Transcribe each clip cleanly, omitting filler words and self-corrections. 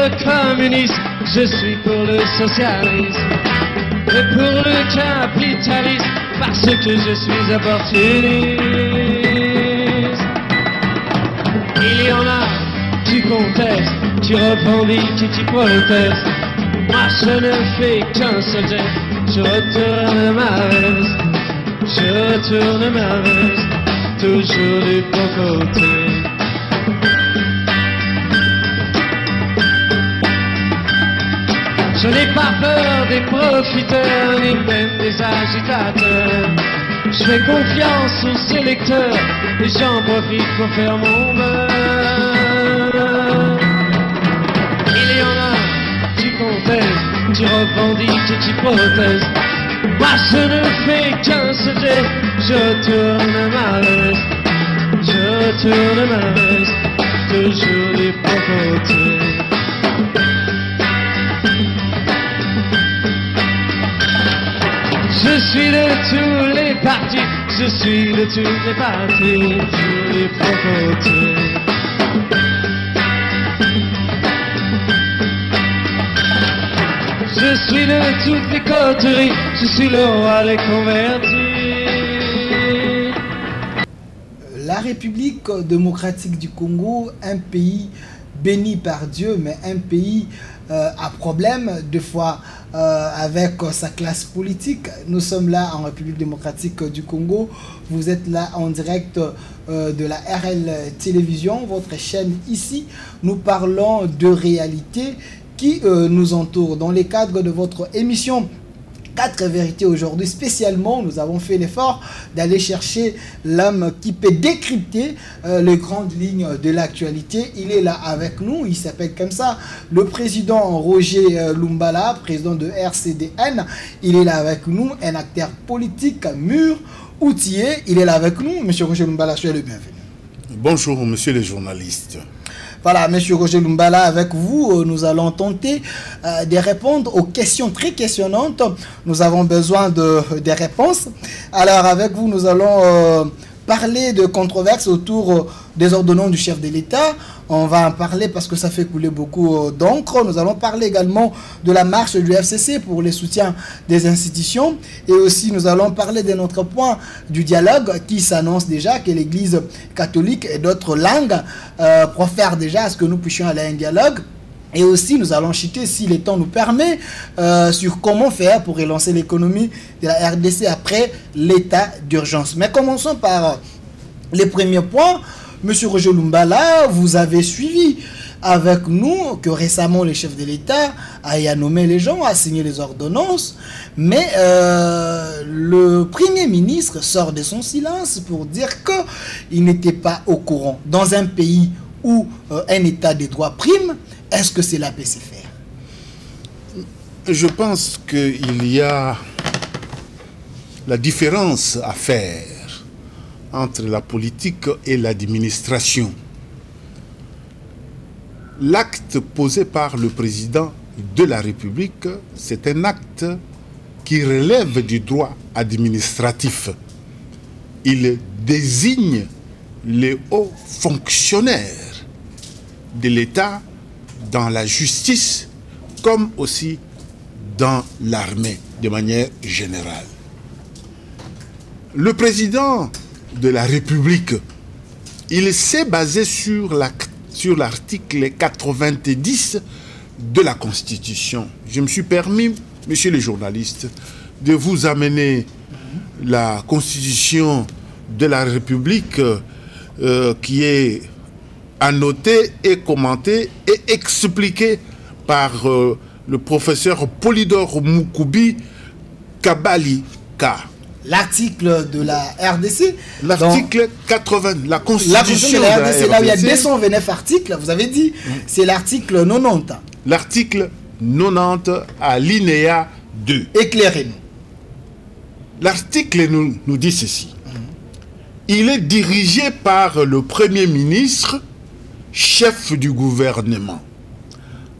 le communisme, je suis pour le socialisme. Et pour le capitalisme, parce que je suis opportuniste. Il y en a qui contestent, qui revendiquent et qui protestent. Moi je ne fais qu'un seul geste, je retourne ma veste. Je retourne ma veste, toujours du bon côté. Je n'ai pas peur des profiteurs, ni même des agitateurs. Je fais confiance aux électeurs, et j'en profite pour faire mon beurre. Il y en a qui contestent, qui revendiquent et qui protestent. Moi je ne fais qu'un seul geste, je tourne ma veste. Je tourne ma veste, toujours du bon côté. Je suis de tous les partis, je suis de tous les partis, toujours du bon côté. Je suis de toutes les coteries, je suis le roi des convertis. La République démocratique du Congo, un pays béni par Dieu, mais un pays à problème, des fois avec sa classe politique. Nous sommes là en République démocratique du Congo. Vous êtes là en direct de la RL Télévision, votre chaîne ici. Nous parlons de réalité qui nous entoure. Dans les cadres de votre émission 4 vérités aujourd'hui, spécialement, nous avons fait l'effort d'aller chercher l'homme qui peut décrypter les grandes lignes de l'actualité. Il est là avec nous, il s'appelle comme ça, le président Roger Lumbala, président de RCDN. Il est là avec nous, un acteur politique mûr, outillé. Il est là avec nous, monsieur Roger Lumbala, soyez le bienvenu. Bonjour, monsieur les journalistes. Voilà, monsieur Roger Lumbala, avec vous, nous allons tenter de répondre aux questions très questionnantes. Nous avons besoin des réponses. Alors, avec vous, nous allons parler de controverses autour des ordonnances du chef de l'État. On va en parler parce que ça fait couler beaucoup d'encre. Nous allons parler également de la marche du FCC pour le soutien des institutions. Et aussi, nous allons parler d'un autre point du dialogue qui s'annonce déjà, que l'Église catholique et d'autres langues profèrent déjà à ce que nous puissions aller à un dialogue. Et aussi, nous allons chuter, si le temps nous permet, sur comment faire pour relancer l'économie de la RDC après l'état d'urgence. Mais commençons par les premiers points. Monsieur Roger Lumbala, vous avez suivi avec nous que récemment le chef de l'État a nommé les gens, a signé les ordonnances, mais le Premier ministre sort de son silence pour dire qu'il n'était pas au courant. Dans un pays où un état de droit prime, est-ce que cela peut se faire? Je pense qu'il y a la différence à faire entre la politique et l'administration. L'acte posé par le président de la République, c'est un acte qui relève du droit administratif. Il désigne les hauts fonctionnaires de l'État dans la justice comme aussi dans l'armée de manière générale. Le président de la République, il s'est basé sur l'article 90 de la Constitution. Je me suis permis, messieurs les journalistes, de vous amener la Constitution de la République qui est annotée et commentée et expliquée par le professeur Polydore Moukoubi Kabalika. L'article de la RDC. L'article 80, la Constitution de la RDC, là où il y a 229 articles, vous avez dit, c'est l'article 90. L'article 90 alinéa 2. Éclairez-nous. L'article nous dit ceci. Il est dirigé par le Premier ministre, chef du gouvernement.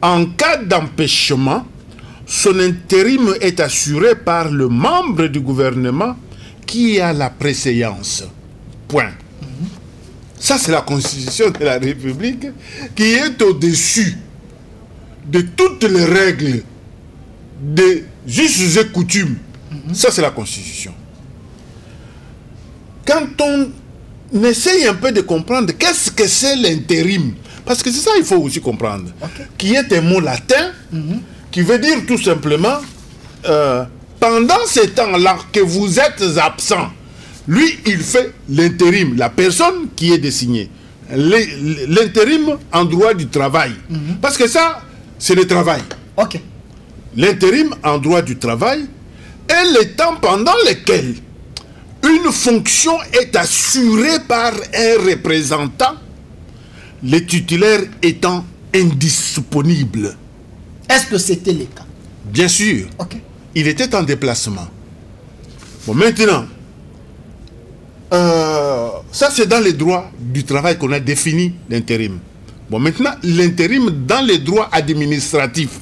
En cas d'empêchement, son intérim est assuré par le membre du gouvernement qui a la préséance. Point. Ça, c'est la Constitution de la République qui est au-dessus de toutes les règles des us et coutumes. Ça, c'est la Constitution. Quand on essaye un peu de comprendre qu'est-ce que c'est l'intérim, parce que c'est ça qu'il faut aussi comprendre, qui est un mot latin, qui veut dire tout simplement, pendant ces temps-là que vous êtes absent, lui, il fait l'intérim, la personne qui est désignée. L'intérim en droit du travail. Parce que ça, c'est le travail. L'intérim en droit du travail est le temps pendant lequel une fonction est assurée par un représentant, le titulaire étant indisponible. Est-ce que c'était le cas? Bien sûr. Il était en déplacement. Bon, maintenant, ça c'est dans les droits du travail qu'on a défini l'intérim. Bon, maintenant, l'intérim dans les droits administratifs.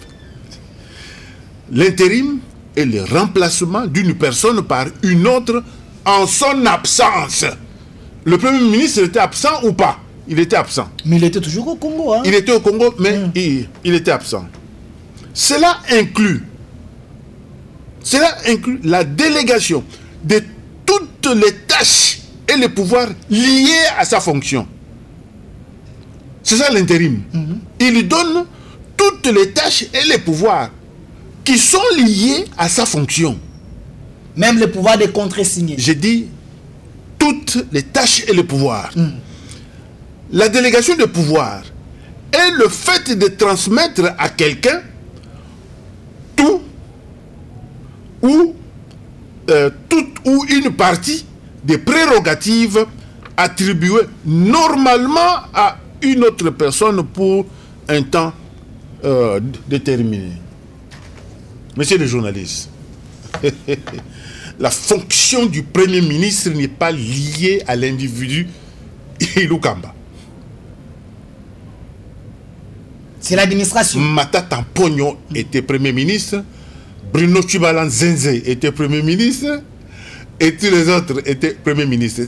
L'intérim est le remplacement d'une personne par une autre en son absence. Le Premier ministre était absent ou pas? Il était absent. Mais il était toujours au Congo. Il était au Congo, mais il était absent. Cela inclut la délégation de toutes les tâches et les pouvoirs liés à sa fonction. C'est ça l'intérim. Il donne toutes les tâches et les pouvoirs qui sont liés à sa fonction. Même le pouvoir de contresigner. J'ai dit toutes les tâches et les pouvoirs. La délégation de pouvoir est le fait de transmettre à quelqu'un tout ou une partie des prérogatives attribuées normalement à une autre personne pour un temps déterminé. Monsieur le journaliste, la fonction du Premier ministre n'est pas liée à l'individu Ilukamba. C'est l'administration. Mata Tampogno était Premier ministre, Bruno Chibalan Zenze était Premier ministre, et tous les autres étaient Premier ministre.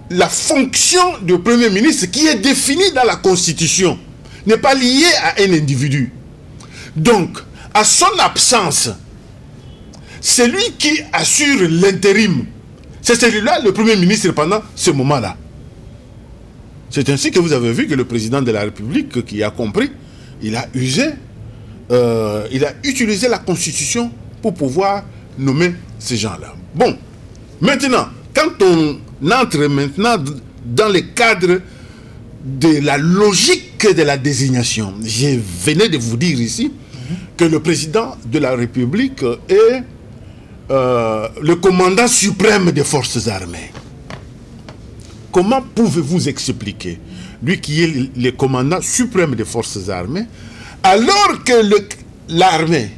La fonction du Premier ministre qui est définie dans la Constitution n'est pas liée à un individu. Donc, à son absence, c'est lui qui assure l'intérim. C'est celui-là le Premier ministre pendant ce moment-là. C'est ainsi que vous avez vu que le président de la République, qui a compris, il a utilisé la Constitution pour pouvoir nommer ces gens-là. Bon, maintenant, quand on entre maintenant dans le cadre de la logique de la désignation, je venais de vous dire ici que le président de la République est le commandant suprême des forces armées. Comment pouvez-vous expliquer, lui qui est le commandant suprême des forces armées, alors que l'armée,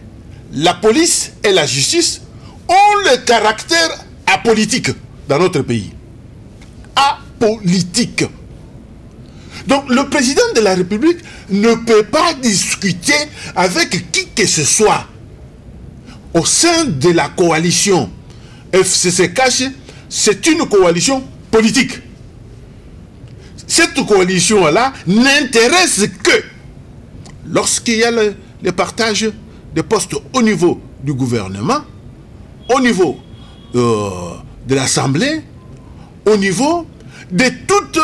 la police et la justice ont le caractère apolitique dans notre pays? Apolitique. Donc le président de la République ne peut pas discuter avec qui que ce soit au sein de la coalition FCC-Cache. C'est une coalition politique. Cette coalition-là n'intéresse que lorsqu'il y a le partage des postes au niveau du gouvernement, au niveau de l'Assemblée, au niveau de toutes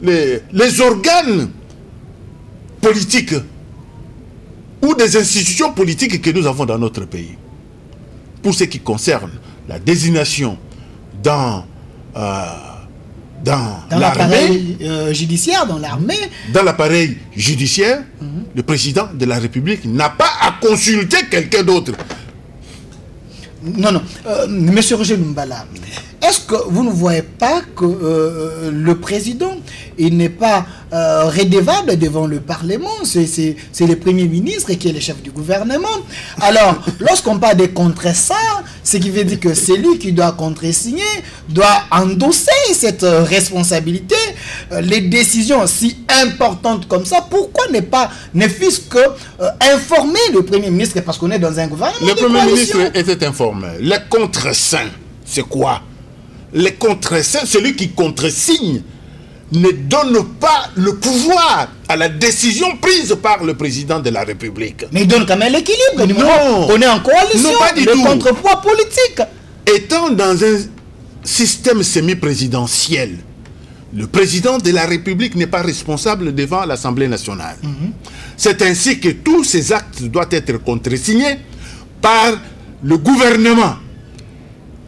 les organes politiques ou des institutions politiques que nous avons dans notre pays. Pour ce qui concerne la désignation dans l'appareil judiciaire, dans l'armée. Dans l'appareil judiciaire, le président de la République n'a pas à consulter quelqu'un d'autre. Non, non. Monsieur Roger Lumbala, est-ce que vous ne voyez pas que le président, il n'est pas redevable devant le Parlement? C'est le Premier ministre qui est le chef du gouvernement. Alors, lorsqu'on parle de contre-ça, ce qui veut dire que c'est lui qui doit contresigner, doit endosser cette responsabilité. Les décisions si importantes comme ça, pourquoi ne fût-ce que informer le Premier ministre? Parce qu'on est dans un gouvernement. Le Premier ministre était informé. Les contre-saints, c'est quoi? Les contre-saints, celui qui contresigne ne donne pas le pouvoir à la décision prise par le président de la République. Mais il donne quand même l'équilibre. Non. On est en coalition. Non, pas du le tout. contrepoids politique. Étant dans un système semi-présidentiel, le président de la République n'est pas responsable devant l'Assemblée nationale. C'est ainsi que tous ces actes doivent être contresignés par le gouvernement.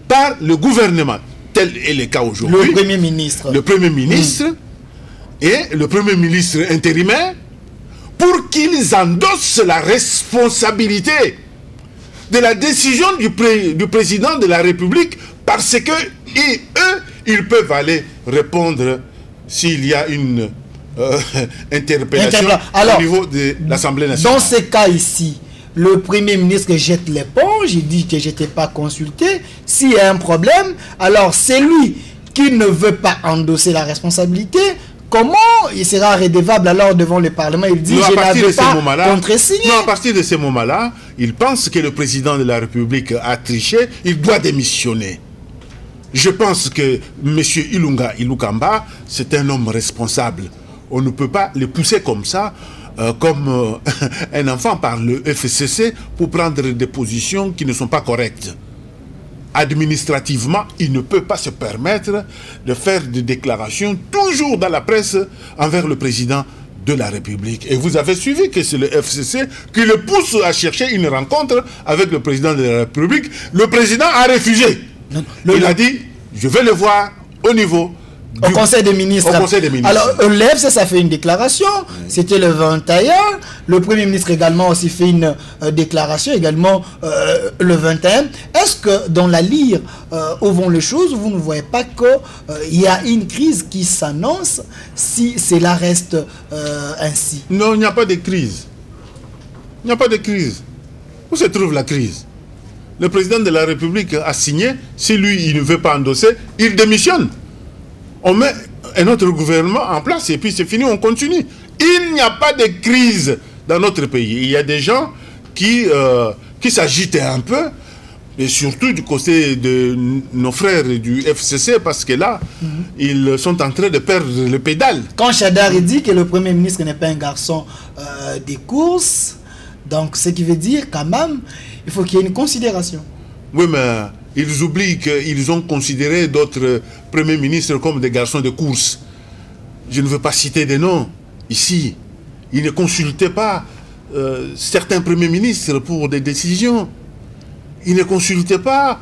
Par le gouvernement. Tel est le cas aujourd'hui. Le Premier ministre. Le Premier ministre et le Premier ministre intérimaire, pour qu'ils endossent la responsabilité de la décision du président de la République, parce que eux, ils peuvent aller répondre s'il y a une interpellation au niveau de l'Assemblée nationale. Dans ce cas ici, le Premier ministre jette l'éponge, il dit que je n'étais pas consulté. S'il y a un problème, alors c'est lui qui ne veut pas endosser la responsabilité. Comment il sera redevable alors devant le Parlement? Il dit je n'avais pas contresigné. Non, à partir de ce moment-là, il pense que le président de la République a triché, il doit démissionner. Je pense que M. Ilunga Ilukamba, c'est un homme responsable. On ne peut pas le pousser comme ça, comme un enfant par le FCC pour prendre des positions qui ne sont pas correctes. Administrativement, il ne peut pas se permettre de faire des déclarations toujours dans la presse envers le président de la République. Et vous avez suivi que c'est le FCC qui le pousse à chercher une rencontre avec le président de la République. Le président a refusé. Il a dit, je vais le voir au niveau au Conseil des ministres. Au Conseil des ministres. Alors, l'EFC, ça fait une déclaration. C'était le 21. Le Premier ministre également aussi fait une déclaration, également le 21. Est-ce que dans la lire où vont les choses, vous ne voyez pas qu'il y a une crise qui s'annonce si cela reste ainsi? Non, il n'y a pas de crise. Il n'y a pas de crise. Où se trouve la crise? Le président de la République a signé. Si lui, il ne veut pas endosser, il démissionne. On met un autre gouvernement en place et puis c'est fini, on continue. Il n'y a pas de crise dans notre pays. Il y a des gens qui s'agitent un peu, et surtout du côté de nos frères du FCC, parce que là, ils sont en train de perdre le pédale. Quand Chadari dit que le Premier ministre n'est pas un garçon des courses, donc ce qui veut dire quand même, il faut qu'il y ait une considération. Oui, mais ils oublient qu'ils ont considéré d'autres premiers ministres comme des garçons de course. Je ne veux pas citer des noms ici. Ils ne consultaient pas certains premiers ministres pour des décisions. Ils ne consultaient pas.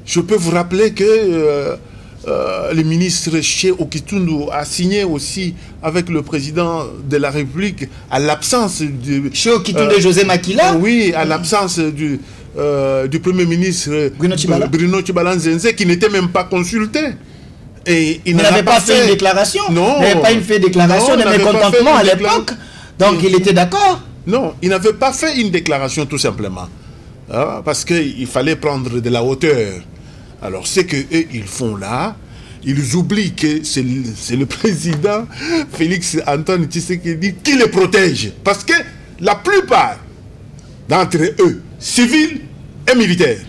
Je peux vous rappeler que le ministre Che Okitundu a signé aussi avec le président de la République à l'absence de... Che Okitundu José Makila. Oui, à l'absence du Premier ministre Bruno Tshibala Nzenze, qui n'était même pas consulté. Et il n'avait pas fait une déclaration. Non. Il n'avait pas fait une déclaration de mécontentement à l'époque. Donc il était d'accord. Non, il n'avait pas fait une déclaration tout simplement. Parce qu'il fallait prendre de la hauteur. Alors ce qu'eux ils font là, ils oublient que c'est le président Félix Antoine Tshisekedi qui les protège. Parce que la plupart d'entre eux, civils et militaires,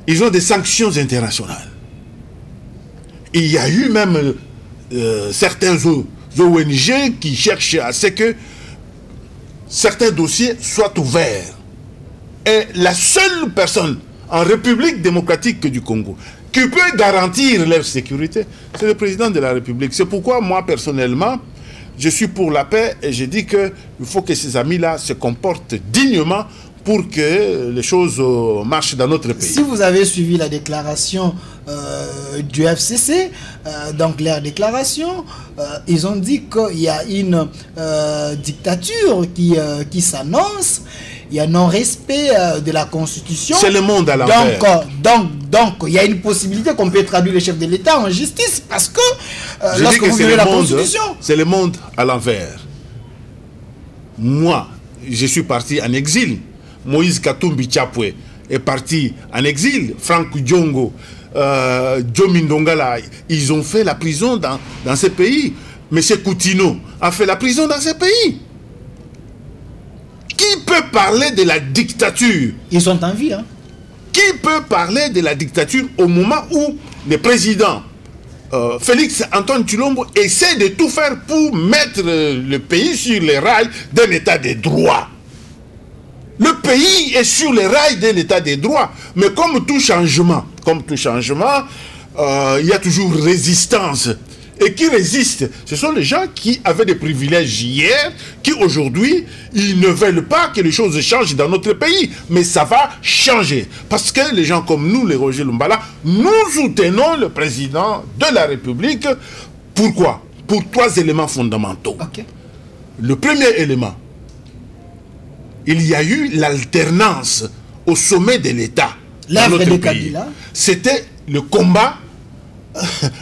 ils ont des sanctions internationales. Il y a eu même certains ONG qui cherchent à ce que certains dossiers soient ouverts. Et la seule personne en République démocratique du Congo qui peut garantir leur sécurité, c'est le président de la République. C'est pourquoi moi, personnellement, je suis pour la paix et je dis qu'il faut que ces amis-là se comportent dignement pour que les choses marchent dans notre pays. Si vous avez suivi la déclaration du FCC, donc leur déclaration, ils ont dit qu'il y a une dictature qui s'annonce. Il y a non-respect de la Constitution. C'est le monde à l'envers. Donc, il y a une possibilité qu'on peut traduire le chef de l'État en justice parce que lorsque vous violez la Constitution... C'est le monde à l'envers. Moi, je suis parti en exil. Moïse Katumbi Chapwe est parti en exil. Franck Diongo, Djomi Ndongala, ils ont fait la prison dans ces pays. M. Coutinho a fait la prison dans ces pays. Qui peut parler de la dictature? Ils sont en vie, hein? Qui peut parler de la dictature au moment où le président Félix Antoine Tshilombo essaie de tout faire pour mettre le pays sur les rails d'un état de droit. Le pays est sur les rails d'un état de droit. Mais comme tout changement, il y a toujours résistance. Et qui résistent, ce sont les gens qui avaient des privilèges hier, qui aujourd'hui, ils ne veulent pas que les choses changent dans notre pays. Mais ça va changer. Parce que les gens comme nous, les Roger Lumbala, nous soutenons le président de la République. Pourquoi? Pour 3 éléments fondamentaux. Okay. Le premier élément, il y a eu l'alternance au sommet de l'État dans notre pays. C'était le combat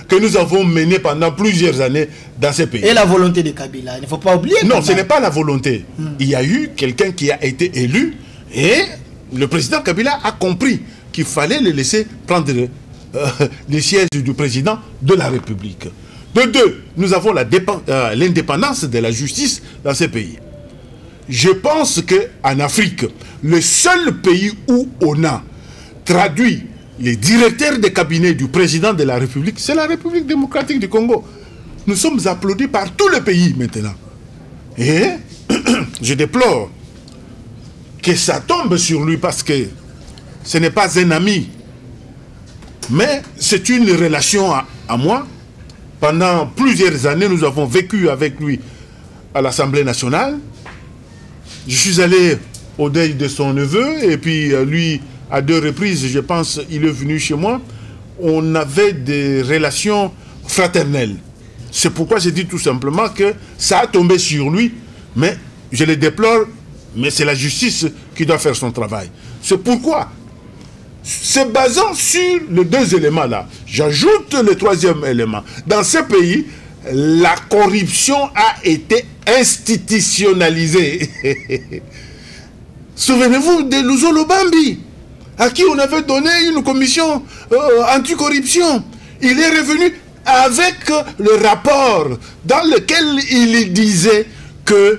que nous avons mené pendant plusieurs années dans ces pays. Et la volonté de Kabila, il ne faut pas oublier. Non, ce n'est pas la volonté. Il y a eu quelqu'un qui a été élu et le président Kabila a compris qu'il fallait le laisser prendre les sièges du président de la République. De deux, nous avons l'indépendance de la justice dans ces pays. Je pense qu'en Afrique, le seul pays où on a traduit les directeurs de cabinet du président de la République, c'est la République démocratique du Congo. Nous sommes applaudis par tout le pays maintenant. Et je déplore que ça tombe sur lui parce que ce n'est pas un ami, mais c'est une relation à moi. Pendant plusieurs années, nous avons vécu avec lui à l'Assemblée nationale. Je suis allé au deuil de son neveu et puis lui... À 2 reprises, je pense, il est venu chez moi. On avait des relations fraternelles. C'est pourquoi je dis tout simplement que ça a tombé sur lui. Mais je le déplore, mais c'est la justice qui doit faire son travail. C'est pourquoi, se basant sur les 2 éléments-là, j'ajoute le 3e élément. Dans ce pays, la corruption a été institutionnalisée. Souvenez-vous de Luzolo Bambi, à qui on avait donné une commission anticorruption. Il est revenu avec le rapport dans lequel il disait que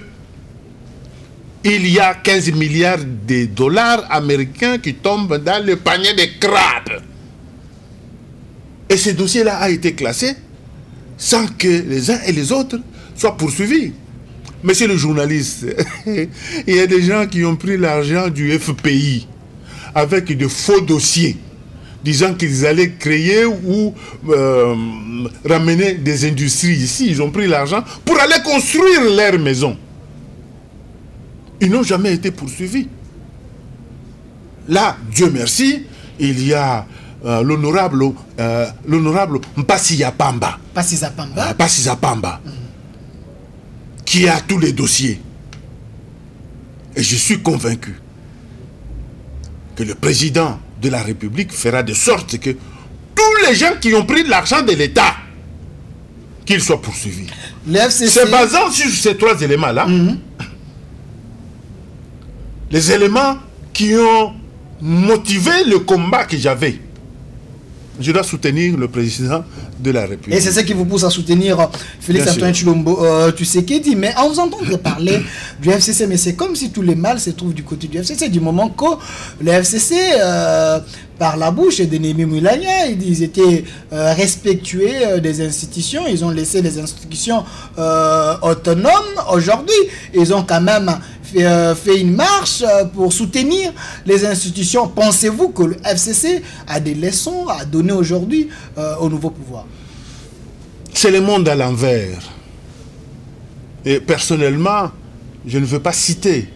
il y a 15 milliards de dollars américains qui tombent dans le panier de crabes. Et ce dossier-là a été classé sans que les uns et les autres soient poursuivis. Monsieur le journaliste, il y a des gens qui ont pris l'argent du FPI avec de faux dossiers, disant qu'ils allaient créer ou ramener des industries ici. Ils ont pris l'argent pour aller construire leur maison. Ils n'ont jamais été poursuivis. Là, Dieu merci, il y a l'honorable Mpassi Yapamba. Mpassi Yapamba, qui a tous les dossiers. Et je suis convaincu que le président de la République fera de sorte que tous les gens qui ont pris de l'argent de l'État, qu'ils soient poursuivis. C'est basant sur ces 3 éléments-là, les éléments qui ont motivé le combat que j'avais. Je dois soutenir le président de la République. Et c'est ça qui vous pousse à soutenir Félix Antoine Tshilombo Tshisekedi. Mais on vous entend parler du FCC, mais c'est comme si tous les mâles se trouvent du côté du FCC. Du moment que le FCC, par la bouche de Némi Moulania, ils étaient respectueux des institutions. Ils ont laissé les institutions autonomes. Aujourd'hui, ils ont quand même fait une marche pour soutenir les institutions. Pensez-vous que le FCC a des leçons à donner aujourd'hui au nouveau pouvoir? C'est le monde à l'envers. Et personnellement, je ne veux pas citer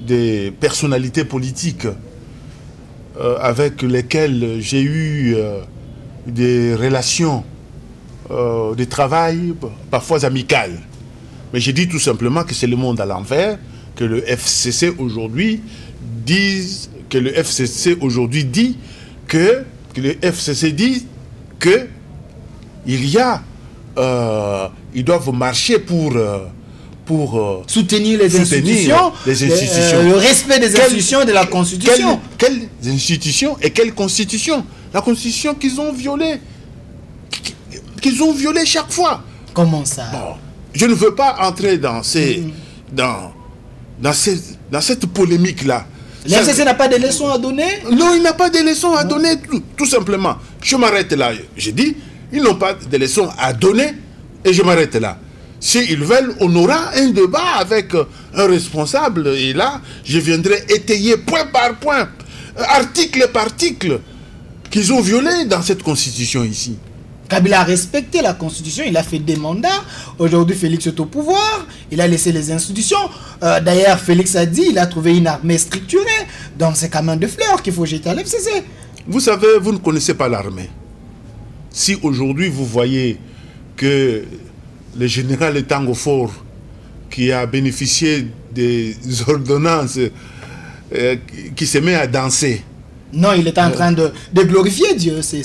des personnalités politiques avec lesquelles j'ai eu des relations de travail, parfois amicales. Mais je dis tout simplement que c'est le monde à l'envers, que le FCC aujourd'hui dit que il y a ils doivent marcher pour soutenir les institutions, le respect des institutions et de la Constitution. Quelles institutions et quelle Constitution? La Constitution qu'ils ont violée. Qu'ils ont violée chaque fois. Comment ça? Bon, je ne veux pas entrer dans cette polémique-là. Le FCC n'a pas de leçons à donner? Non, il n'a pas de leçons à donner, tout simplement. Je m'arrête là. J'ai dit, Ils n'ont pas de leçons à donner. Et je m'arrête là. S'ils veulent, on aura un débat avec un responsable. Et là, je viendrai étayer point par point, article par article, qu'ils ont violé dans cette constitution ici. Kabila a respecté la constitution, il a fait des mandats. Aujourd'hui, Félix est au pouvoir, il a laissé les institutions. D'ailleurs, Félix a dit, il a trouvé une armée structurée. Donc c'est quand même de fleurs qu'il faut jeter à l'FCC. Vous savez, vous ne connaissez pas l'armée. Si aujourd'hui vous voyez que le général Tango Fort, qui a bénéficié des ordonnances, qui se met à danser. Non, il est en train de glorifier Dieu. C'est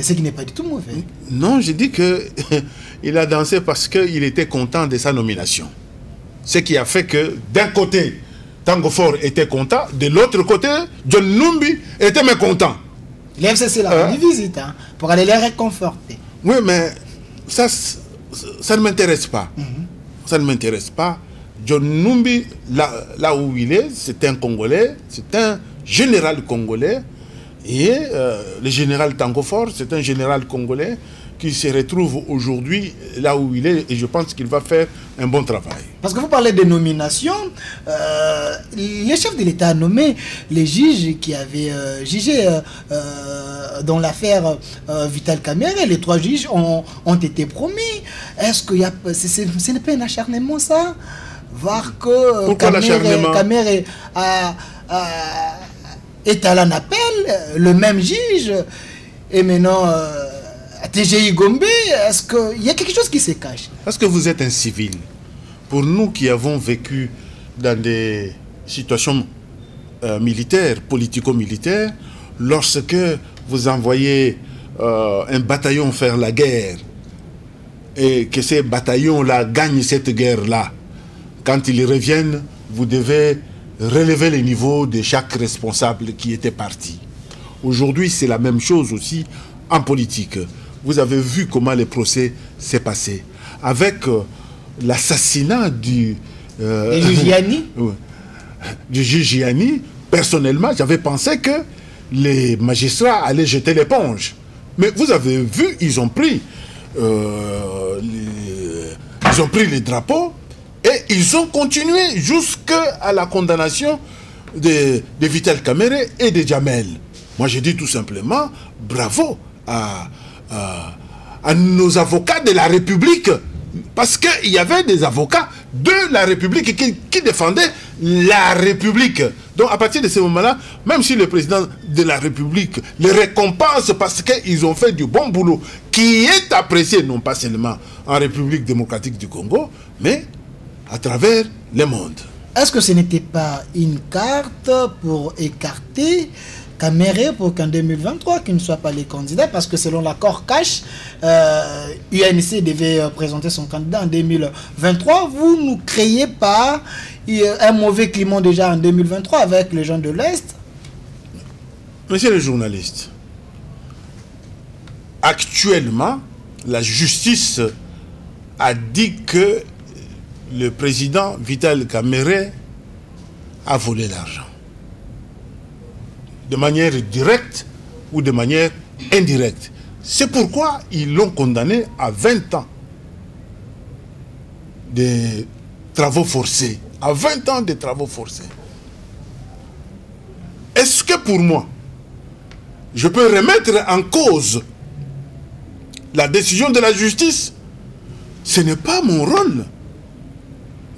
ce qui n'est pas du tout mauvais. Non, je dis qu'il a dansé parce qu'il était content de sa nomination. Ce qui a fait que d'un côté, Tango Fort était content, de l'autre côté, John Numbi était mécontent. L'FCC l'a rendu visite pour aller les réconforter. Oui, mais ça ne m'intéresse pas. Ça ne m'intéresse pas. John Numbi, là où il est, c'est un Congolais, c'est un général congolais. Et le général Tango Fort, c'est un général congolais qui se retrouve aujourd'hui là où il est. Et je pense qu'il va faire un bon travail. Parce que vous parlez de nomination, les chefs de l'État a nommé les juges qui avaient jugé dans l'affaire Vital Kamerhe. Les 3 juges ont été promis. Est-ce que ce n'est pas un acharnement, ça? Voir que Kamerhe est à l'appel, le même juge, et maintenant TGI Gombe, est-ce qu'il y a quelque chose qui se cache? Parce que vous êtes un civil. Pour nous qui avons vécu dans des situations militaires, politico-militaires, lorsque vous envoyez un bataillon faire la guerre, et que ces bataillons-là gagnent cette guerre-là, quand ils reviennent, vous devez relever les niveaux de chaque responsable qui était parti. Aujourd'hui, c'est la même chose aussi en politique. Vous avez vu comment le procès s'est passé. Avec l'assassinat du juge Gianni, personnellement, j'avais pensé que les magistrats allaient jeter l'éponge. Mais vous avez vu, ils ont pris les drapeaux et ils ont continué jusqu'à la condamnation de Vital Kamerhe et de Djamel. Moi, je dis tout simplement bravo à nos avocats de la République. Parce qu'il y avait des avocats de la République qui défendaient la République. Donc à partir de ce moment-là, même si le président de la République les récompense parce qu'ils ont fait du bon boulot, qui est apprécié non pas seulement en République démocratique du Congo, mais à travers le monde. Est-ce que ce n'était pas une carte pour écarter Kamerhe pour qu'en 2023, qu'il ne soit pas les candidats? Parce que selon l'accord cash, UNC devait présenter son candidat en 2023. Vous ne créez pas un mauvais climat déjà en 2023 avec les gens de l'Est? Monsieur le journaliste, actuellement, la justice a dit que le président Vital Kamerhe a volé l'argent. De manière directe ou de manière indirecte. C'est pourquoi ils l'ont condamné à 20 ans de travaux forcés. À 20 ans de travaux forcés. Est-ce que pour moi, je peux remettre en cause la décision de la justice? Ce n'est pas mon rôle.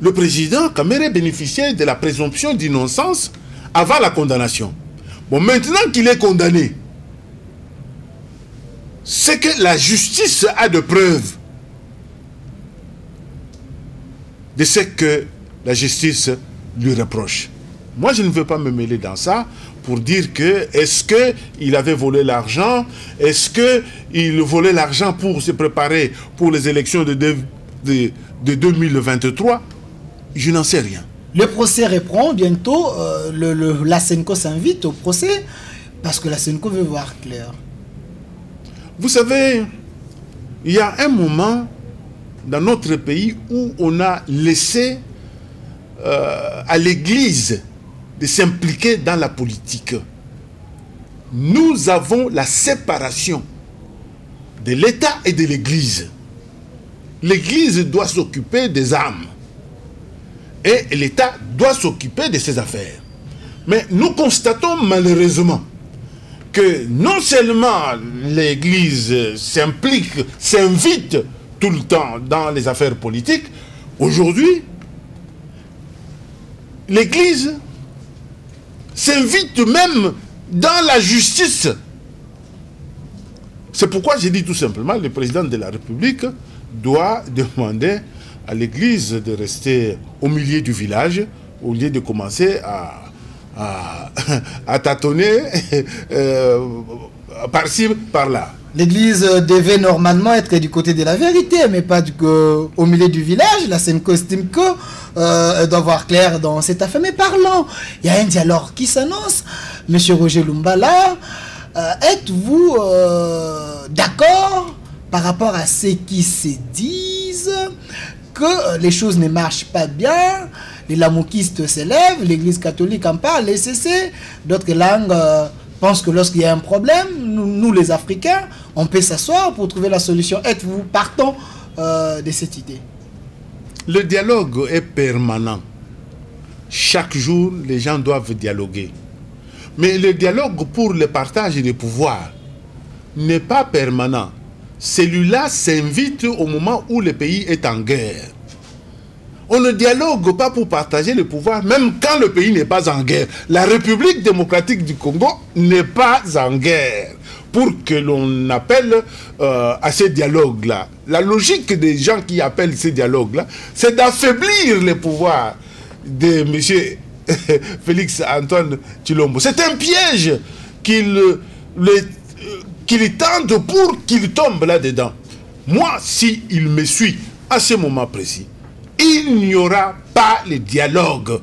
Le président Kamerhe bénéficiait de la présomption d'innocence avant la condamnation. Bon, maintenant qu'il est condamné, c'est que la justice a de preuves de ce que la justice lui reproche. Moi, je ne veux pas me mêler dans ça pour dire que est-ce qu'il avait volé l'argent, est-ce qu'il volait l'argent pour se préparer pour les élections de 2023. Je n'en sais rien. Le procès reprend bientôt. La Senco s'invite au procès parce que la Senco veut voir clair. Vous savez, il y a un moment dans notre pays où on a laissé à l'Église de s'impliquer dans la politique. Nous avons la séparation de l'État et de l'Église. L'Église doit s'occuper des âmes. Et l'État doit s'occuper de ses affaires. Mais nous constatons malheureusement que non seulement l'Église s'implique, s'invite tout le temps dans les affaires politiques, aujourd'hui, l'Église s'invite même dans la justice. C'est pourquoi j'ai dit tout simplement, le président de la République doit demander à l'Église de rester au milieu du village, au lieu de commencer à tâtonner par-ci, par-là. L'Église devait normalement être du côté de la vérité, mais pas au milieu du village. La Senco estime que doit voir clair dans cette affaire. Mais parlons, il y a un dialogue qui s'annonce. Monsieur Roger Lumbala, êtes-vous d'accord par rapport à ceux qui se disent que les choses ne marchent pas bien, les lamoukistes s'élèvent, l'Église catholique en parle, les CC, d'autres langues pensent que lorsqu'il y a un problème, nous les Africains, on peut s'asseoir pour trouver la solution. Êtes-vous partant de cette idée? Le dialogue est permanent. Chaque jour, les gens doivent dialoguer. Mais le dialogue pour le partage des pouvoirs n'est pas permanent. Celui-là s'invite au moment où le pays est en guerre. On ne dialogue pas pour partager le pouvoir, même quand le pays n'est pas en guerre. La République démocratique du Congo n'est pas en guerre. Pour que l'on appelle à ces dialogues-là, la logique des gens qui appellent ces dialogues-là, c'est d'affaiblir le pouvoir de M. Félix Antoine Tshilombo. C'est un piège qu'il tente pour qu'il tombe là-dedans. Moi, s'il me suit à ce moment précis, il n'y aura pas le dialogue.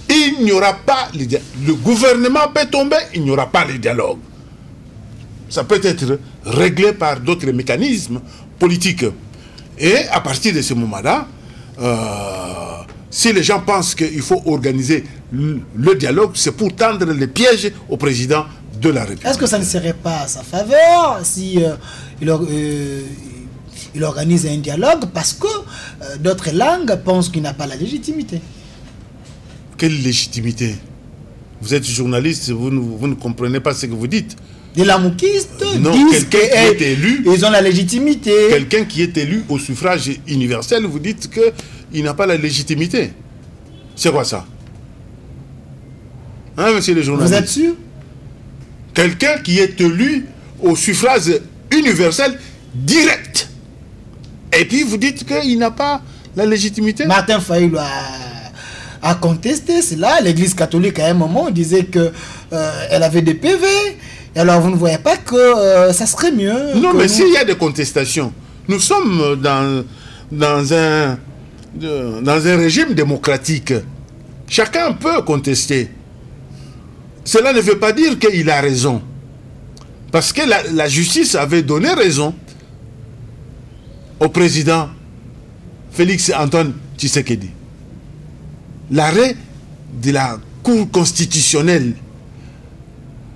Il n'y aura pas le dialogue. Le gouvernement peut tomber, il n'y aura pas le dialogue. Ça peut être réglé par d'autres mécanismes politiques. Et à partir de ce moment-là, si les gens pensent qu'il faut organiser le dialogue, c'est pour tendre les pièges au président de la République. Est-ce que ça ne serait pas à sa faveur si il organise un dialogue parce que d'autres langues pensent qu'il n'a pas la légitimité? Quelle légitimité? Vous êtes journaliste, vous ne comprenez pas ce que vous dites. Les lamoukistes disent qu'ils ont la légitimité. Quelqu'un qui est élu au suffrage universel, vous dites qu'il n'a pas la légitimité. C'est quoi ça? Hein, monsieur le journaliste? Vous êtes sûr? Quelqu'un qui est élu au suffrage universel direct. Et puis vous dites qu'il n'a pas la légitimité? Martin Fayulu a contesté cela. L'Église catholique, à un moment, disait qu'elle avait des PV. Et alors vous ne voyez pas que ça serait mieux? Non, mais s'il y a des contestations, nous sommes dans un régime démocratique. Chacun peut contester. Cela ne veut pas dire qu'il a raison. Parce que la justice avait donné raison au président Félix Antoine Tshisekedi. L'arrêt de la Cour constitutionnelle,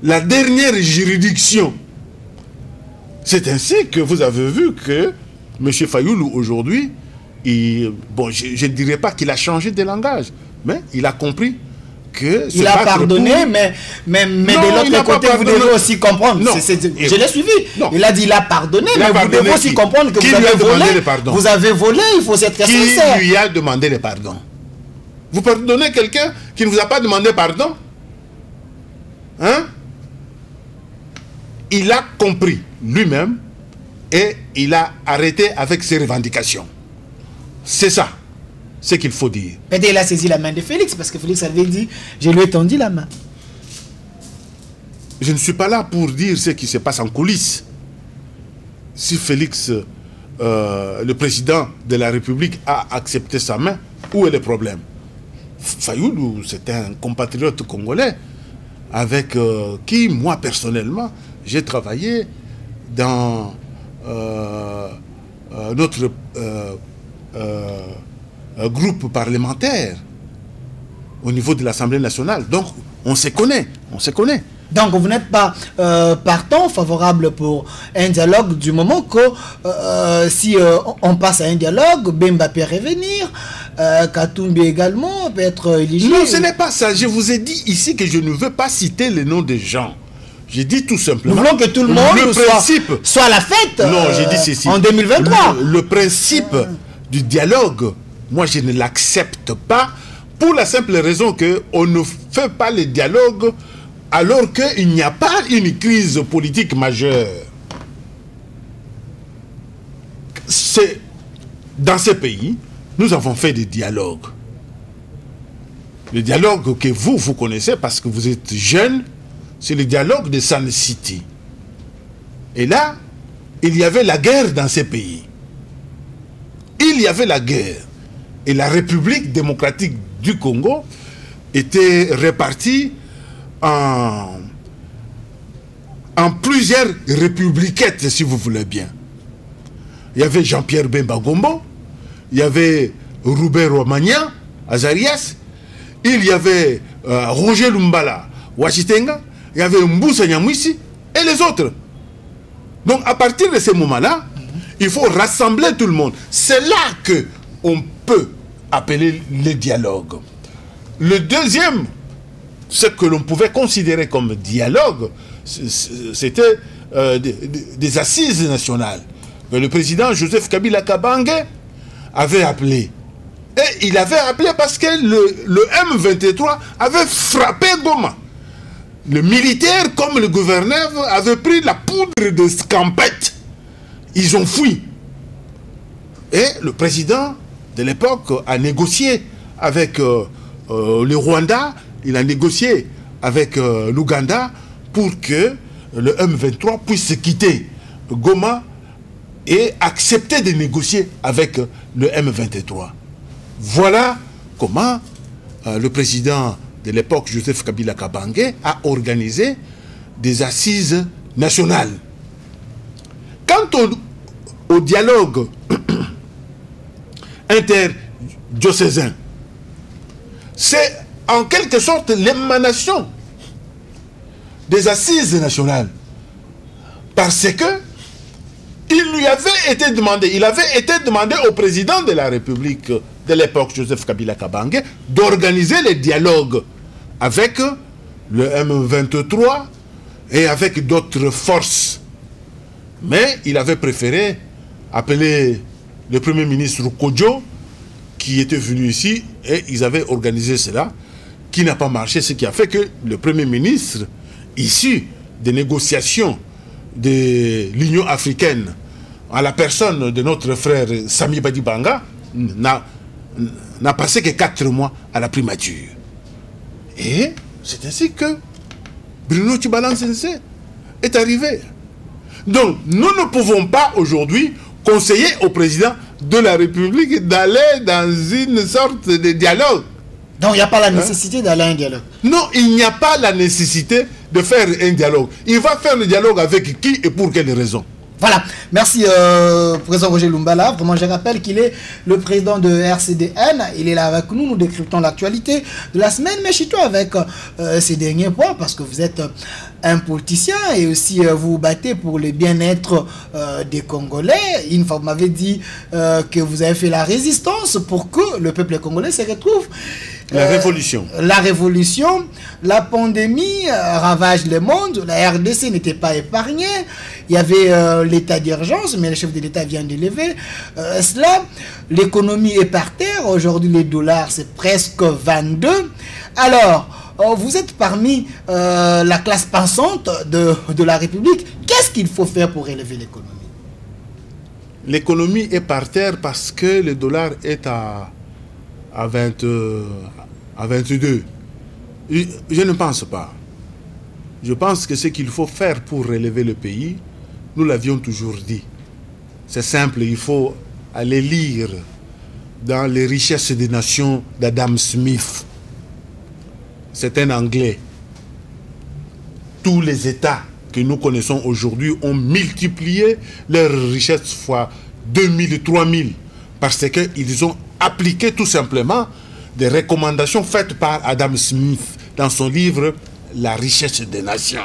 la dernière juridiction. C'est ainsi que vous avez vu que M. Fayulu aujourd'hui, bon, je ne dirais pas qu'il a changé de langage, mais il a compris que... Il a pardonné, mais de l'autre côté, vous devez aussi comprendre. Non, je l'ai suivi. Non. Il a dit il a pardonné, mais vous devez aussi comprendre que vous avez volé, il faut être sincère. Qui lui a demandé le pardon? Vous pardonnez quelqu'un qui ne vous a pas demandé pardon? Hein? Il a compris lui-même et il a arrêté avec ses revendications. C'est ça, ce qu'il faut dire. Peut-être il a saisi la main de Félix, parce que Félix avait dit, je lui ai tendu la main. Je ne suis pas là pour dire ce qui se passe en coulisses. Si Félix, le président de la République, a accepté sa main, où est le problème? Fayulu, c'est un compatriote congolais avec qui, moi personnellement, j'ai travaillé dans notre groupe parlementaire au niveau de l'Assemblée nationale. Donc, on se connaît, Donc vous n'êtes pas partant, favorable pour un dialogue du moment que si on passe à un dialogue, Bemba peut revenir, Katumbi également peut être éligible. Non, ce n'est pas ça. Je vous ai dit ici que je ne veux pas citer les noms des gens. J'ai dit tout simplement... Nous voulons que tout le monde soit à la fête non, j'ai dit ceci. En 2023. Le principe du dialogue, moi je ne l'accepte pas pour la simple raison qu'on ne fait pas le dialogue alors qu'il n'y a pas une crise politique majeure. Dans ces pays, nous avons fait des dialogues. Le dialogue que vous connaissez parce que vous êtes jeune, c'est le dialogue de Sun City. Et là, il y avait la guerre dans ces pays. Il y avait la guerre. Et la République démocratique du Congo était répartie en plusieurs républiquettes, si vous voulez bien. Il y avait Jean-Pierre Bemba Gombo, il y avait Robert Romagnan, Azarias, il y avait Roger Lumbala, Wachitenga, il y avait Mboussa Nyamwisi et les autres. Donc à partir de ce moment-là, il faut rassembler tout le monde. C'est là qu'on peut appeler le dialogue. Le deuxième, ce que l'on pouvait considérer comme dialogue, c'était des assises nationales. Le président Joseph Kabila Kabange avait appelé. Et il avait appelé parce que le M23 avait frappé Goma. Le militaire comme le gouverneur avaient pris la poudre de scampette. Ils ont fui. Et le président de l'époque a négocié avec le Rwanda, il a négocié avec l'Ouganda pour que le M23 puisse quitter Goma et accepter de négocier avec le M23. Voilà comment le président de l'époque, Joseph Kabila Kabange, a organisé des assises nationales. Quant au dialogue interdiocésain, c'est en quelque sorte l'émanation des assises nationales. Parce que il avait été demandé au président de la République de l'époque, Joseph Kabila Kabange, d'organiser les dialogues avec le M23 et avec d'autres forces. Mais il avait préféré appeler le Premier ministre Kodjo, qui était venu ici, et ils avaient organisé cela, qui n'a pas marché, ce qui a fait que le Premier ministre, issu des négociations de l'Union africaine, à la personne de notre frère Sami Badibanga, n'a passé que 4 mois à la primature. Et c'est ainsi que Bruno Tshibala Nsese est arrivé. Donc, nous ne pouvons pas aujourd'hui conseiller au président de la République d'aller dans une sorte de dialogue. Donc, il n'y a pas la nécessité d'aller à un dialogue. Non, il n'y a pas la nécessité de faire un dialogue. Il va faire le dialogue avec qui et pour quelles raisons? Voilà, merci président Roger Lumbala. Vraiment, je rappelle qu'il est le président de RCDN. Il est là avec nous, nous décryptons l'actualité de la semaine. Mais chito avec ces derniers points, parce que vous êtes un politicien et aussi vous vous battez pour le bien-être des Congolais. Une fois, vous m'avez dit que vous avez fait la résistance pour que le peuple congolais se retrouve. La révolution. La révolution, la pandémie ravage le monde. La RDC n'était pas épargnée. Il y avait l'état d'urgence, mais le chef de l'État vient de lever cela. L'économie est par terre. Aujourd'hui, les dollars, c'est presque 22. Alors, vous êtes parmi la classe pensante de la République. Qu'est-ce qu'il faut faire pour élever l'économie? L'économie est par terre parce que le dollar est à 22. Je ne pense pas. Je pense que ce qu'il faut faire pour relever le pays, nous l'avions toujours dit. C'est simple, il faut aller lire dans les richesses des nations d'Adam Smith. C'est un Anglais. Tous les États que nous connaissons aujourd'hui ont multiplié leurs richesses fois 2000, 3000 parce qu'ils ont appliqué tout simplement des recommandations faites par Adam Smith dans son livre la richesse des nations.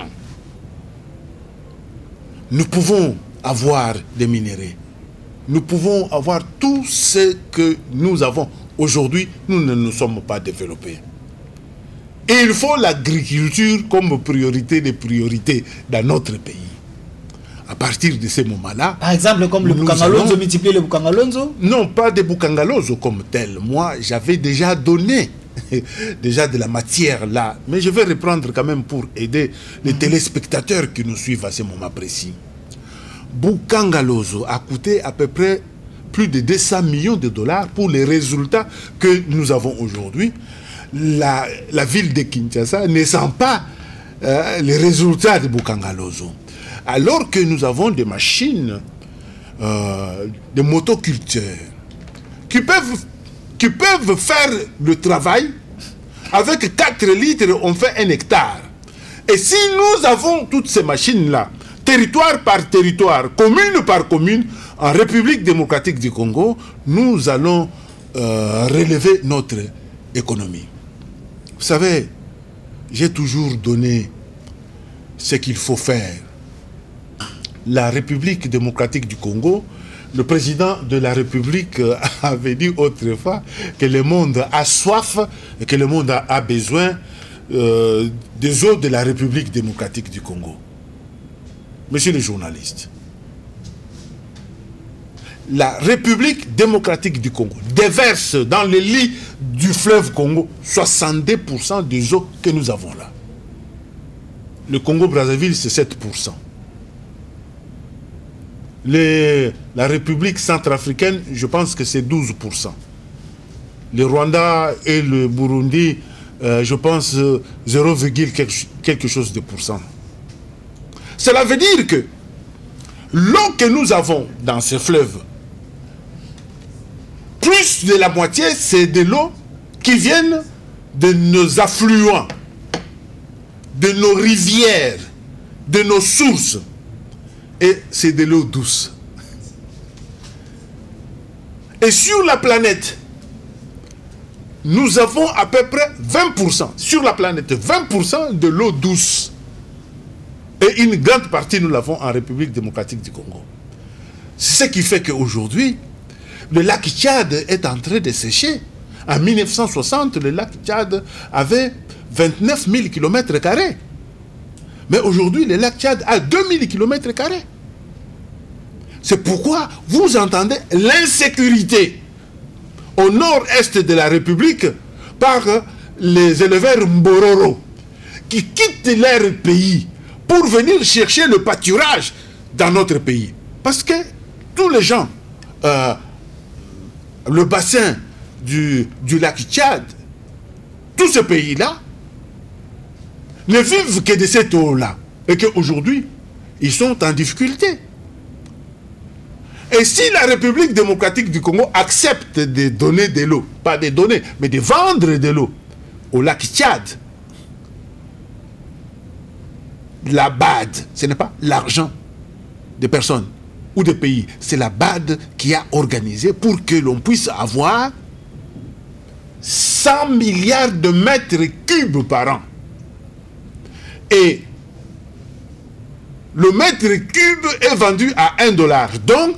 Nous pouvons avoir des minéraux. Nous pouvons avoir tout ce que nous avons. Aujourd'hui, nous ne nous sommes pas développés. Et il faut l'agriculture comme priorité des priorités dans notre pays. À partir de ces moments-là... Par exemple, comme le Bukangalonzo, multiplier le Bukangalonzo? Non, pas de Bukangalonzo comme tel. Moi, j'avais déjà donné déjà de la matière là. Mais je vais reprendre quand même pour aider les téléspectateurs qui nous suivent à ce moment précis. Bukangalonzo a coûté à peu près plus de 200 millions de dollars pour les résultats que nous avons aujourd'hui. La ville de Kinshasa ne sent pas les résultats de Bukangalonzo. Alors que nous avons des machines, des motoculteurs, qui peuvent faire le travail. Avec 4 litres, on fait 1 hectare. Et si nous avons toutes ces machines-là, territoire par territoire, commune par commune, en République démocratique du Congo, nous allons relever notre économie. Vous savez, j'ai toujours donné ce qu'il faut faire. La République démocratique du Congo, le président de la République avait dit autrefois que le monde a soif et que le monde a besoin des eaux de la République démocratique du Congo. Monsieur les journalistes, la République démocratique du Congo déverse dans le lit du fleuve Congo 62% des eaux que nous avons là. Le Congo-Brazzaville, c'est 7%. La République centrafricaine, je pense que c'est 12%. Le Rwanda et le Burundi, je pense 0, quelque chose de pourcent. Cela veut dire que l'eau que nous avons dans ces fleuves, plus de la moitié, c'est de l'eau qui vient de nos affluents, de nos rivières, de nos sources. Et c'est de l'eau douce. Et sur la planète, nous avons à peu près 20%, sur la planète, 20% de l'eau douce. Et une grande partie, nous l'avons en République démocratique du Congo. C'est ce qui fait qu'aujourd'hui, le lac Tchad est en train de sécher. En 1960, le lac Tchad avait 29 000 km². Mais aujourd'hui, le lac Tchad a 2000 km². C'est pourquoi vous entendez l'insécurité au nord-est de la République par les éleveurs Mbororo qui quittent leur pays pour venir chercher le pâturage dans notre pays. Parce que tous les gens, le bassin du lac Tchad, tous ces pays-là, ne vivent que de cette eau-là. Et qu'aujourd'hui, ils sont en difficulté. Et si la République démocratique du Congo accepte de donner de l'eau, pas de donner, mais de vendre de l'eau au lac Tchad, la BAD, ce n'est pas l'argent des personnes ou des pays, c'est la BAD qui a organisé pour que l'on puisse avoir 100 milliards de mètres cubes par an. Et le mètre cube est vendu à $1. Donc,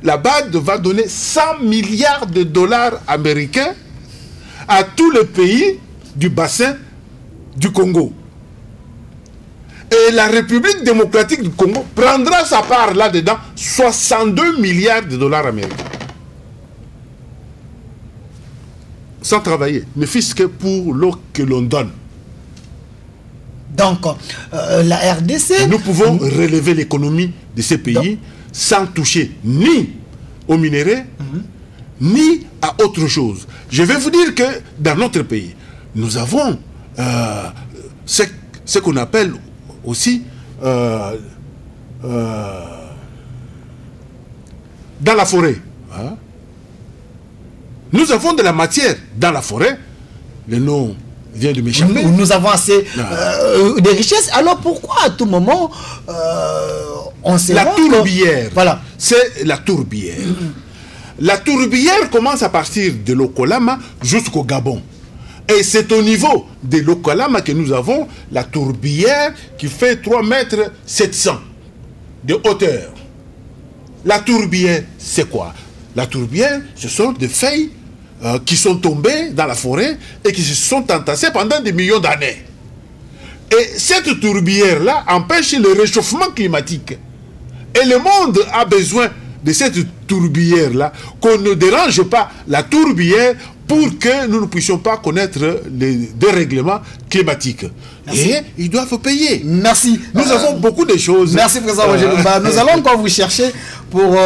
la BAD va donner 100 milliards de dollars américains à tous les pays du bassin du Congo. Et la République démocratique du Congo prendra sa part là-dedans, 62 milliards de dollars américains. Sans travailler, ne fût-ce que pour l'eau que l'on donne. Donc, la RDC... Nous pouvons relever l'économie de ces pays sans toucher ni aux minéraux, ni à autre chose. Je vais vous dire que dans notre pays, nous avons ce qu'on appelle aussi dans la forêt. Hein? Nous avons de la matière dans la forêt. Le nom vient de m'échapper. Nous avons assez de richesses. Alors pourquoi à tout moment on se la tourbière. Voilà. C'est la tourbière. La tourbière commence à partir de l'Okolama jusqu'au Gabon. Et c'est au niveau de l'Okalama que nous avons la tourbière qui fait 3,7 m de hauteur. La tourbière, c'est quoi? La tourbière, ce sont des feuilles qui sont tombées dans la forêt et qui se sont entassées pendant des millions d'années. Et cette tourbière-là empêche le réchauffement climatique. Et le monde a besoin de cette tourbière-là, qu'on ne dérange pas la tourbière pour que nous ne puissions pas connaître les dérèglements climatiques. Merci. Et ils doivent payer. Merci. Nous avons beaucoup de choses. Merci, président Roger Lumba. Nous allons encore vous chercher pour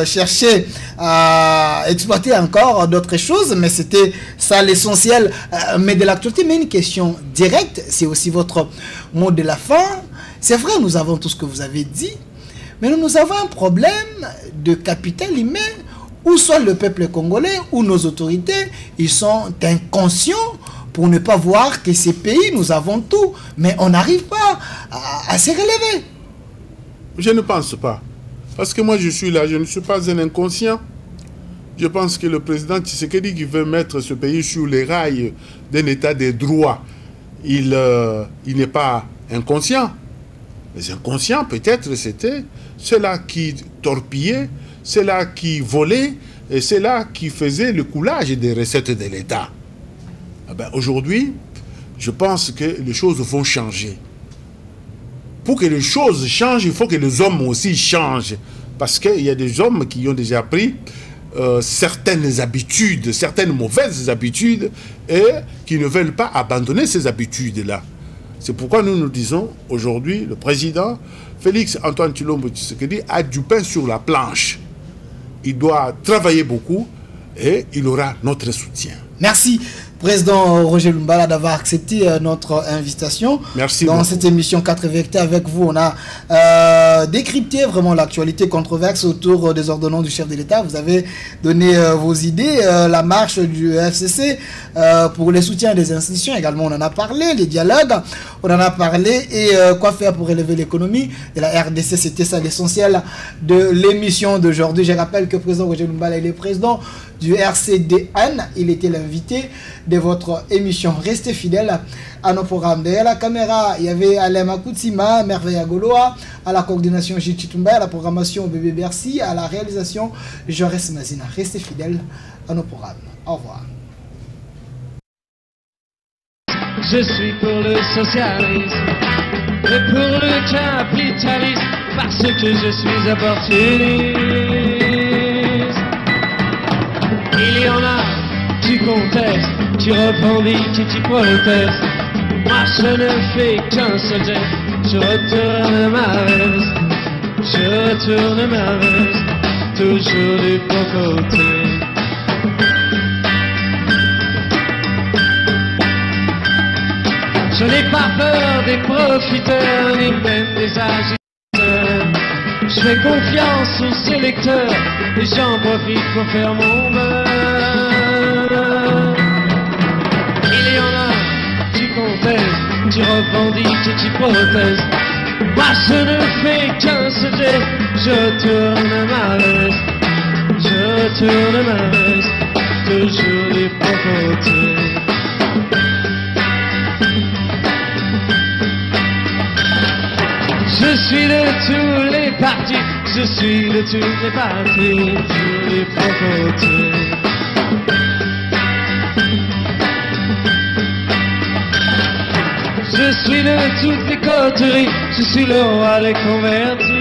chercher à exploiter encore d'autres choses, mais c'était ça l'essentiel. Mais de l'actualité, mais une question directe, c'est aussi votre mot de la fin. C'est vrai, nous avons tout ce que vous avez dit, mais nous avons un problème de capital humain où soit le peuple congolais ou nos autorités, ils sont inconscients pour ne pas voir que ces pays, nous avons tout, mais on n'arrive pas à se relever. Je ne pense pas. Parce que moi, je suis là, je ne suis pas un inconscient. Je pense que le président Tshisekedi qui veut mettre ce pays sur les rails d'un état de droit, il n'est pas inconscient. Les inconscients, peut-être, c'était ceux-là qui torpillaient, ceux-là qui volaient, et ceux-là qui faisaient le coulage des recettes de l'État. Eh bien, aujourd'hui, je pense que les choses vont changer. Pour que les choses changent, il faut que les hommes aussi changent. Parce qu'il y a des hommes qui ont déjà pris certaines habitudes, certaines mauvaises habitudes, et qui ne veulent pas abandonner ces habitudes-là. C'est pourquoi nous nous disons, aujourd'hui, le président Félix Antoine Tshilombo Tshisekedi a du pain sur la planche. Il doit travailler beaucoup et il aura notre soutien. Merci, président Roger Lumbala, d'avoir accepté notre invitation. Merci dans beaucoup. Cette émission 4 vérités avec vous. On a décrypté vraiment l'actualité controverse autour des ordonnances du chef de l'État. Vous avez donné vos idées, la marche du FCC pour le soutien des institutions. Également, on en a parlé, les dialogues, on en a parlé. Et quoi faire pour élever l'économie de la RDC, c'était ça l'essentiel de l'émission d'aujourd'hui. Je rappelle que le président Roger Lumbala est le président du RCDN. Il était l'invité de votre émission. Restez fidèles à nos programmes. Derrière la caméra, il y avait Alain Makoutsima, Merveille Agoloa, à la coordination Gilles Chitumba, à la programmation Bébé Bercy, à la réalisation Jaurès Mazina. Restez fidèles à nos programmes. Au revoir. Je suis pour le socialisme et pour le capitalisme parce que je suis opportuniste. Il y en a qui contestent, qui revendiquent et qui protestent. Moi je ne fais qu'un seul geste, je retourne ma veste, je retourne ma veste, toujours du bon côté. Je n'ai pas peur des profiteurs, ni même des agiteurs. Je fais confiance aux sélecteurs, et j'en profite pour faire mon beurre. Il y en a qui contestent, qui revendiquent et qui protestent. Moi je ne fais qu'un seul geste, je tourne ma veste, je tourne ma veste, toujours du bon côté. Je suis de tous les partis, je suis de tous les partis, tous les bons côtés. Je suis de toutes les coteries, je suis le roi des convertis.